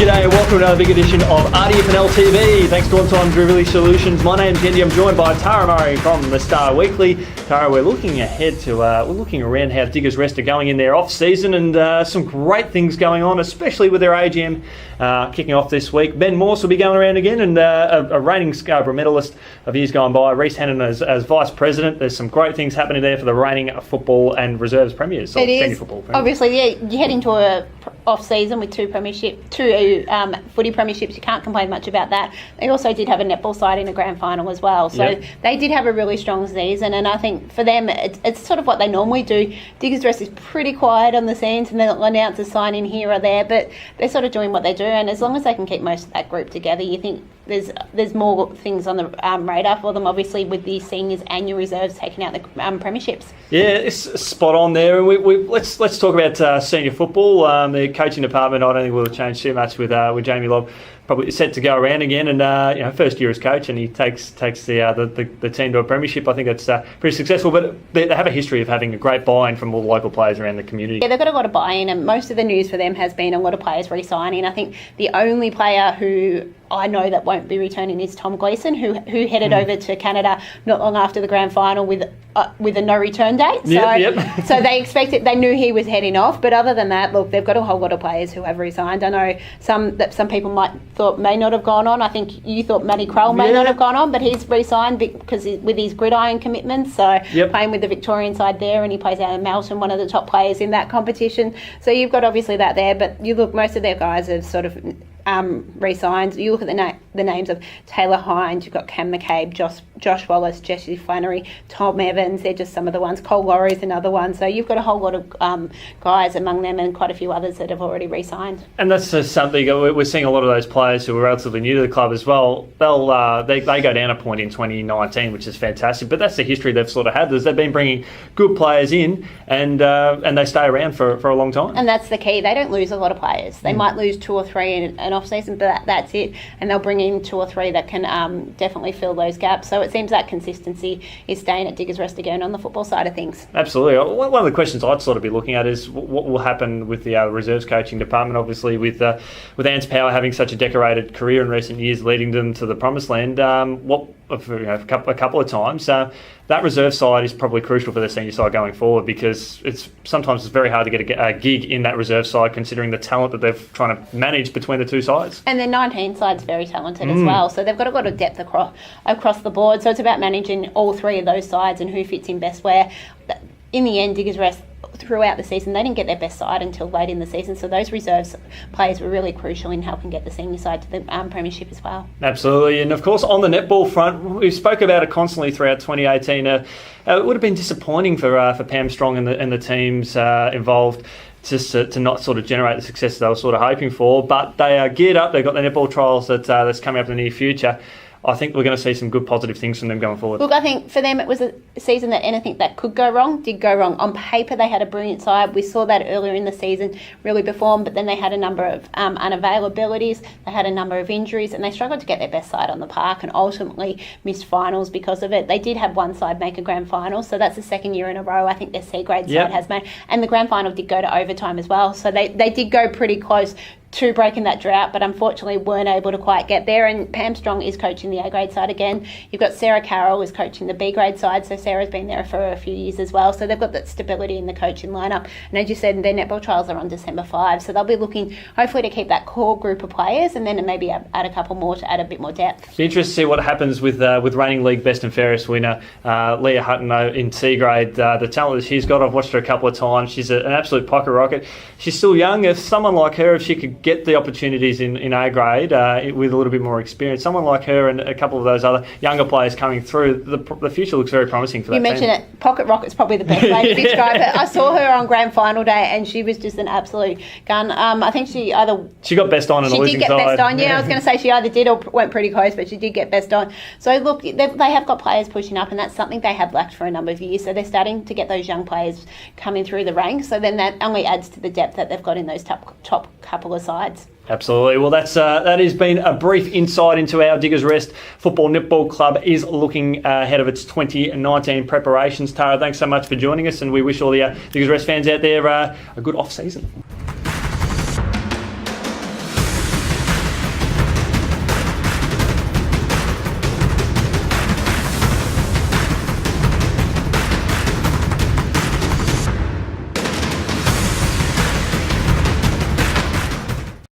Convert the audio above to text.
G'day and welcome to another big edition of RDFNL TV. Thanks to On Time Delivery Solutions. My name's Yeendy. I'm joined by Tara Murray from the Star Weekly. Tara, we're looking ahead to, we're looking around how Diggers Rest are going in their off-season and some great things going on, especially with their AGM kicking off this week. Ben Morse will be going around again and a reigning Scarborough medalist of years gone by, Reece Hannon as Vice President. There's some great things happening there for the reigning football and reserves premiers. It is. Football premiers. Obviously, yeah, you're heading to a off-season with two footy premierships. You can't complain much about that. They also did have a netball side in a grand final as well. So They did have a really strong season, and I think for them it's sort of what they normally do. Diggers Rest is pretty quiet on the scenes and they'll announce a sign in here or there, but they're sort of doing what they do, and as long as they can keep most of that group together, you think there's more things on the radar for them, obviously, with the seniors and your reserves taking out the premierships. Yeah, it's spot on there. And let's talk about senior football. The coaching department, I don't think will change too much with Jamie Lobb probably set to go around again, and first year as coach, and he takes the team to a premiership. I think that's pretty successful, but they have a history of having a great buy-in from all the local players around the community. Yeah, they've got a lot of buy-in, and most of the news for them has been a lot of players re-signing. I think the only player who I know that won't be returning is Tom Gleeson, who headed over to Canada not long after the grand final with a no return date. So, so they expected, they knew he was heading off. But other than that, look, they've got a whole lot of players who have resigned. I know some people thought may not have gone on. I think you thought Matty Kroll may not have gone on, but he's resigned because with his gridiron commitments. So playing with the Victorian side there, and he plays out in Melton, one of the top players in that competition. So you've got obviously that there, but you look, most of their guys have sort of re-signed. You look at the names of Taylor Hines, you've got Cam McCabe, Josh Wallace, Jesse Flannery, Tom Evans. They're just some of the ones. Cole Laurie's another one. So you've got a whole lot of guys among them, and quite a few others that have already re-signed. And that's something we're seeing. A lot of those players who are relatively new to the club as well, they go down a point in 2019, which is fantastic. But that's the history they've sort of had. They've been bringing good players in, and they stay around for a long time. And that's the key. They don't lose a lot of players. They might lose two or three in an off-season, but that's it. And they'll bring in two or three that can definitely fill those gaps. So it seems that consistency is staying at Diggers Rest again on the football side of things. Absolutely. One of the questions I'd sort of be looking at is what will happen with the reserves coaching department. Obviously, with Ants Power having such a decorated career in recent years, leading them to the promised land, a couple of times. That reserve side is probably crucial for the senior side going forward, because sometimes it's very hard to get a gig in that reserve side, considering the talent that they're trying to manage between the two sides. And their 19 side's very talented as well, so they've got a lot of depth across the board. So it's about managing all three of those sides and who fits in best where. In the end, Diggers Rest throughout the season, they didn't get their best side until late in the season, so those reserves players were really crucial in helping get the senior side to the premiership as well. Absolutely. And of course, on the netball front, we spoke about it constantly throughout 2018. It would have been disappointing for Pam Strong and the teams involved just to not sort of generate the success they were sort of hoping for, but they are geared up. They've got the netball trials that's coming up in the near future. I think we're going to see some good positive things from them going forward. Look, I think for them it was a season that anything that could go wrong did go wrong. On paper they had a brilliant side. We saw that earlier in the season really perform, but then they had a number of unavailabilities, they had a number of injuries, and they struggled to get their best side on the park and ultimately missed finals because of it. They did have one side make a grand final, so that's the second year in a row I think their C grade side has made. And the grand final did go to overtime as well, so they did go pretty close to breaking that drought, but unfortunately weren't able to quite get there. And Pam Strong is coaching the A-grade side again. You've got Sarah Carroll is coaching the B-grade side, so Sarah's been there for a few years as well. So they've got that stability in the coaching lineup. And as you said, their netball trials are on December 5, so they'll be looking hopefully to keep that core group of players and then maybe add a couple more to add a bit more depth. It's interesting to see what happens with reigning league best and fairest winner Leah Hutton in C-grade. The talent that she's got, I've watched her a couple of times. She's an absolute pocket rocket. She's still young. If someone like her, if she could get the opportunity in A grade with a little bit more experience, someone like her and a couple of those other younger players coming through, the future looks very promising for that team. You mentioned it, pocket rocket's probably the best way to describe her. I saw her on grand final day and she was just an absolute gun. I think she got best on the losing side. She did get best on, I was going to say she either did or went pretty close, but she did get best on. So look, they have got players pushing up, and that's something they have lacked for a number of years. So they're starting to get those young players coming through the ranks, so then that only adds to the depth that they've got in those top couple of sides. Absolutely. Well, that has been a brief insight into how Diggers Rest Football Netball Club is looking ahead of its 2019 preparations. Tara, thanks so much for joining us, and we wish all the Diggers Rest fans out there a good off-season.